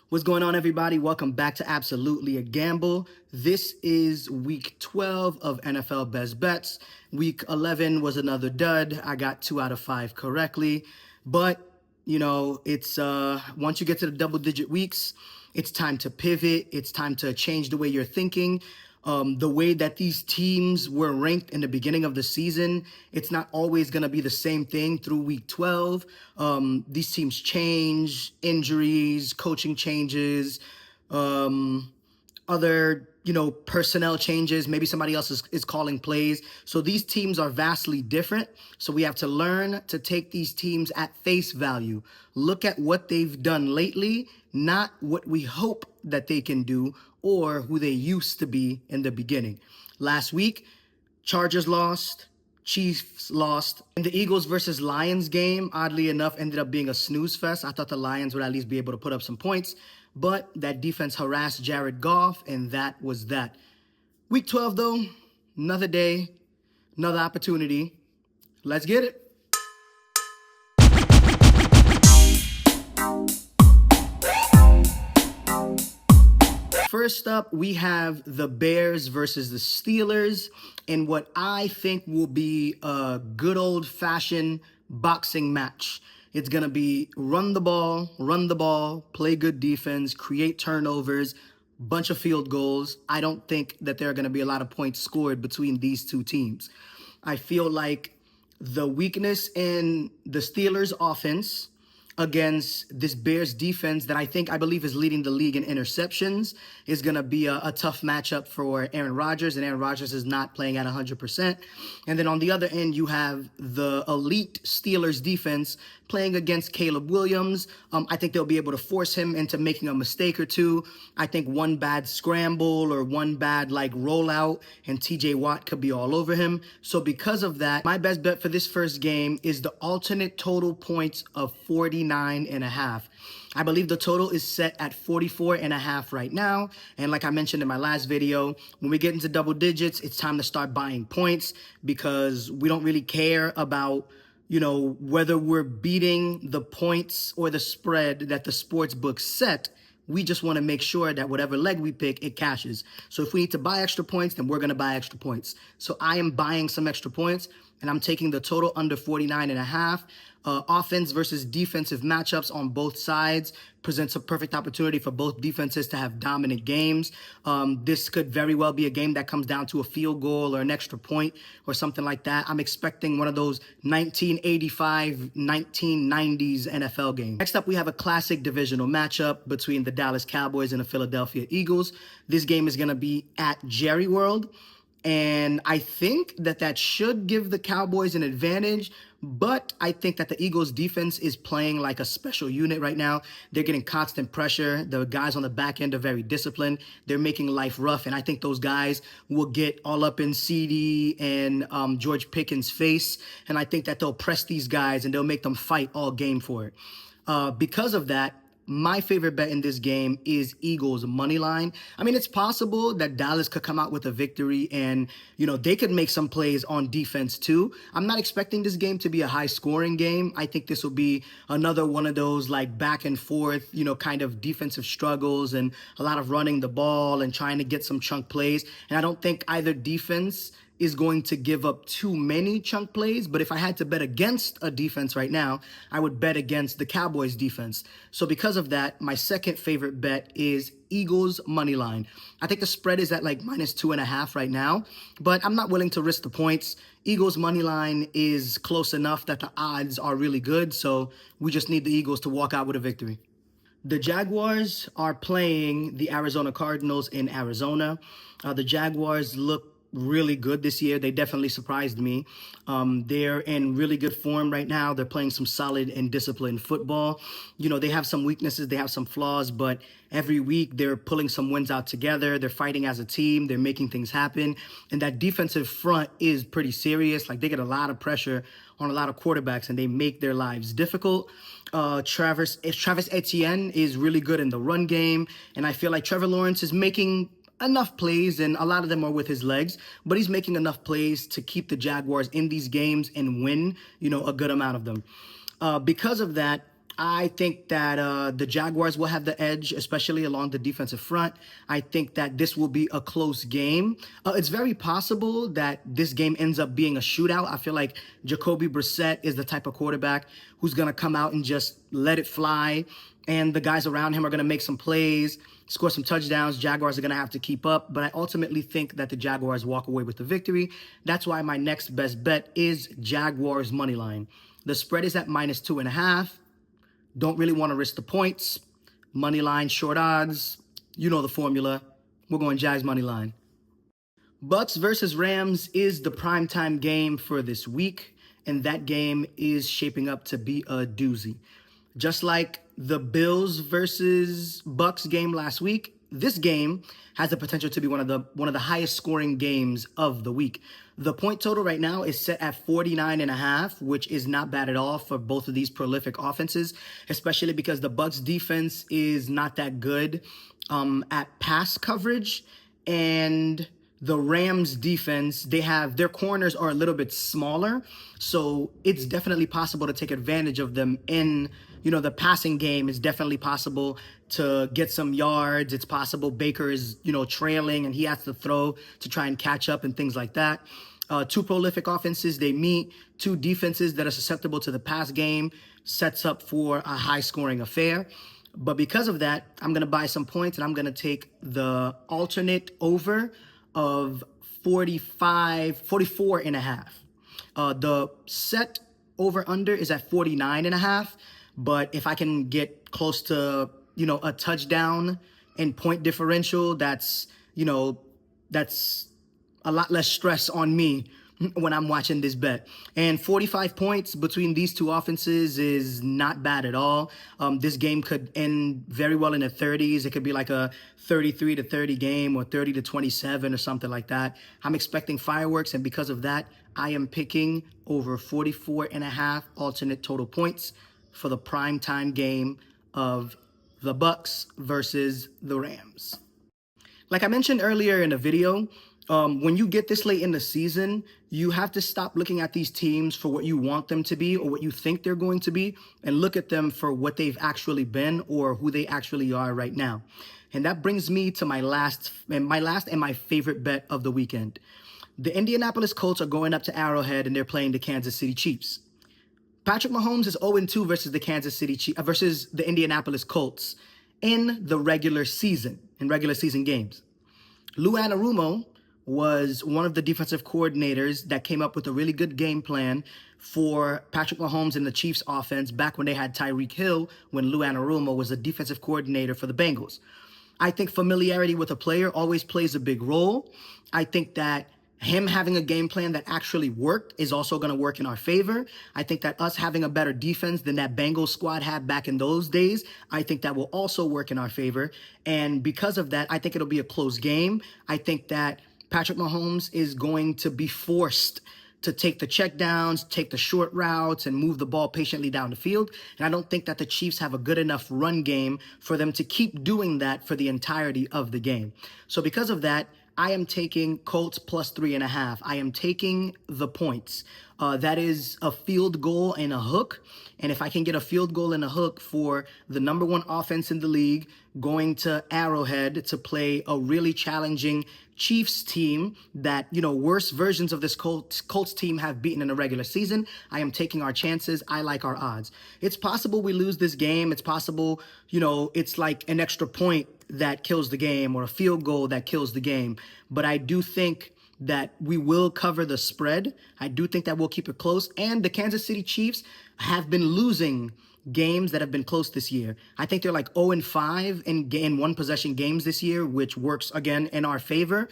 What's going on, everybody? Welcome back to Absolutely a Gamble. This is week 12 of NFL Best Bets. Week 11 was another dud. I got 2 out of 5 correctly. But, it's once you get to the double-digit weeks, it's time to pivot. It's time to change the way you're thinking. The way that these teams were ranked in the beginning of the season, it's not always going to be the same thing through week 12. These teams change, injuries, coaching changes, other, personnel changes. Maybe somebody else is calling plays. So these teams are vastly different. So we have to learn to take these teams at face value. Look at what they've done lately, not what we hope that they can do or who they used to be in the beginning. Last week, Chargers lost, Chiefs lost. And the Eagles versus Lions game, oddly enough, ended up being a snooze fest. I thought the Lions would at least be able to put up some points, but that defense harassed Jared Goff, and that was that. Week 12, though, another day, another opportunity. Let's get it. First up, we have the Bears versus the Steelers in what I think will be a good old-fashioned boxing match. It's going to be run the ball, play good defense, create turnovers, bunch of field goals. I don't think that there are going to be a lot of points scored between these two teams. I feel like the weakness in the Steelers' offense against this Bears defense that I believe is leading the league in interceptions is going to be a tough matchup for Aaron Rodgers, and Aaron Rodgers is not playing at 100%. And then on the other end, you have the elite Steelers defense playing against Caleb Williams. I think they'll be able to force him into making a mistake or two. I think one bad scramble or one bad rollout and TJ Watt could be all over him. So because of that, my best bet for this first game is the alternate total points of 49.5. I believe the total is set at 44.5 right now. And like I mentioned in my last video, when we get into double digits, it's time to start buying points because we don't really care about whether we're beating the points or the spread that the sports book set. We just want to make sure that whatever leg we pick, it cashes. So if we need to buy extra points, then we're going to buy extra points. So I am buying some extra points, and I'm taking the total under 49.5. Offense versus defensive matchups on both sides presents a perfect opportunity for both defenses to have dominant games. This could very well be a game that comes down to a field goal or an extra point or something like that. I'm expecting one of those 1985, 1990s NFL games. Next up, we have a classic divisional matchup between the Dallas Cowboys and the Philadelphia Eagles. This game is going to be at Jerry World. And I think that should give the Cowboys an advantage, but I think that the Eagles defense is playing like a special unit right now. They're getting constant pressure. The guys on the back end are very disciplined. They're making life rough, and I think those guys will get all up in CD and George Pickens' face, and I think that they'll press these guys and they'll make them fight all game for it. Because of that, my favorite bet in this game is Eagles money line. I mean, it's possible that Dallas could come out with a victory and, they could make some plays on defense too. I'm not expecting this game to be a high scoring game. I think this will be another one of those back and forth, kind of defensive struggles and a lot of running the ball and trying to get some chunk plays. And I don't think either defense is going to give up too many chunk plays, but if I had to bet against a defense right now, I would bet against the Cowboys defense. So because of that, my second favorite bet is Eagles money line. I think the spread is at -2.5 right now, but I'm not willing to risk the points. Eagles money line is close enough that the odds are really good, so we just need the Eagles to walk out with a victory. The Jaguars are playing the Arizona Cardinals in Arizona. The Jaguars look really good this year. They definitely surprised me. They're in really good form right now. They're playing some solid and disciplined football. They have some weaknesses, they have some flaws, but every week they're pulling some wins out together. They're fighting as a team. They're making things happen. And that defensive front is pretty serious. They get a lot of pressure on a lot of quarterbacks and they make their lives difficult. Travis Etienne is really good in the run game. And I feel like Trevor Lawrence is making enough plays, and a lot of them are with his legs, but he's making enough plays to keep the Jaguars in these games and win, a good amount of them. Because of that, I think that the Jaguars will have the edge, especially along the defensive front. I think that this will be a close game. It's very possible that this game ends up being a shootout. I feel like Jacoby Brissett is the type of quarterback who's going to come out and just let it fly. And the guys around him are going to make some plays, score some touchdowns. Jaguars are going to have to keep up. But I ultimately think that the Jaguars walk away with the victory. That's why my next best bet is Jaguars money line. The spread is at -2.5. Don't really want to risk the points. Money line, short odds. You know the formula. We're going Jags money line. Bucks versus Rams is the primetime game for this week, and that game is shaping up to be a doozy. Just like the Bills versus Bucks game last week, this game has the potential to be one of the highest scoring games of the week. The point total right now is set at 49.5, which is not bad at all for both of these prolific offenses, especially because the Bucks defense is not that good at pass coverage, and the Rams defense, their corners are a little bit smaller, so it's definitely possible to take advantage of them in, the passing game. Is definitely possible to get some yards. It's possible Baker is, trailing and he has to throw to try and catch up and things like that. Two prolific offenses, they meet. Two defenses that are susceptible to the pass game, sets up for a high-scoring affair. But because of that, I'm going to buy some points, and I'm going to take the alternate over of 44.5. The set over-under is at 49.5. But if I can get close to, a touchdown and point differential, that's a lot less stress on me when I'm watching this bet. And 45 points between these two offenses is not bad at all. This game could end very well in the 30s. It could be like a 33-30 game or 30-27 or something like that. I'm expecting fireworks, and because of that, I am picking over 44.5 alternate total points for the primetime game of the Bucks versus the Rams. Like I mentioned earlier in the video, when you get this late in the season, you have to stop looking at these teams for what you want them to be or what you think they're going to be, and look at them for what they've actually been or who they actually are right now. And that brings me to my last and my favorite bet of the weekend. The Indianapolis Colts are going up to Arrowhead, and they're playing the Kansas City Chiefs. Patrick Mahomes is 0-2 versus the Indianapolis Colts in regular season games. Lou Anarumo was one of the defensive coordinators that came up with a really good game plan for Patrick Mahomes and the Chiefs offense back when they had Tyreek Hill, when Lou Anarumo was a defensive coordinator for the Bengals. I think familiarity with a player always plays a big role. I think that him having a game plan that actually worked is also going to work in our favor. I think that us having a better defense than that Bengals squad had back in those days, I think that will also work in our favor. And because of that, I think it'll be a close game. I think that Patrick Mahomes is going to be forced to take the checkdowns, take the short routes, and move the ball patiently down the field. And I don't think that the Chiefs have a good enough run game for them to keep doing that for the entirety of the game. So because of that, I am taking Colts +3.5. I am taking the points. That is a field goal and a hook. And if I can get a field goal and a hook for the number one offense in the league going to Arrowhead to play a really challenging Chiefs team that, worse versions of this Colts team have beaten in the regular season, I am taking our chances. I like our odds. It's possible we lose this game. It's possible, it's like an extra point that kills the game or a field goal that kills the game. But I do think that we will cover the spread. I do think that we'll keep it close. And the Kansas City Chiefs have been losing games that have been close this year. I think they're like 0-5 in one possession games this year, which works again in our favor.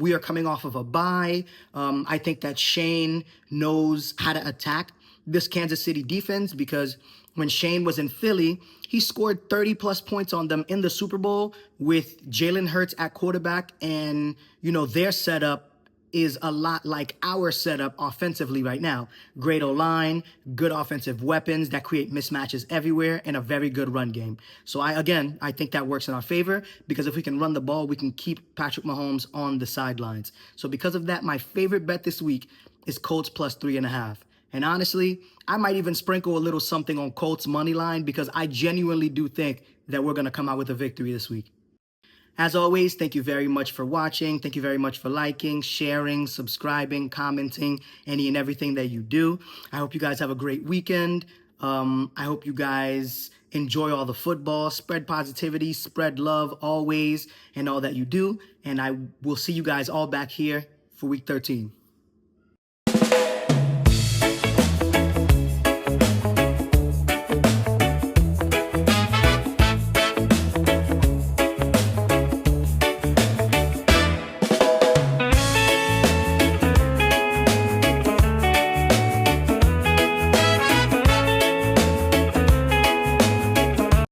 We are coming off of a bye. I think that Shane knows how to attack this Kansas City defense, because when Shane was in Philly, he scored 30-plus points on them in the Super Bowl with Jalen Hurts at quarterback. And, their setup is a lot like our setup offensively right now. Great O-line, good offensive weapons that create mismatches everywhere, and a very good run game. So I think that works in our favor, because if we can run the ball, we can keep Patrick Mahomes on the sidelines. So because of that, my favorite bet this week is Colts +3.5. And honestly, I might even sprinkle a little something on Colts money line because I genuinely do think that we're going to come out with a victory this week. As always, thank you very much for watching. Thank you very much for liking, sharing, subscribing, commenting, any and everything that you do. I hope you guys have a great weekend. I hope you guys enjoy all the football, spread positivity, spread love always, and all that you do. And I will see you guys all back here for week 13.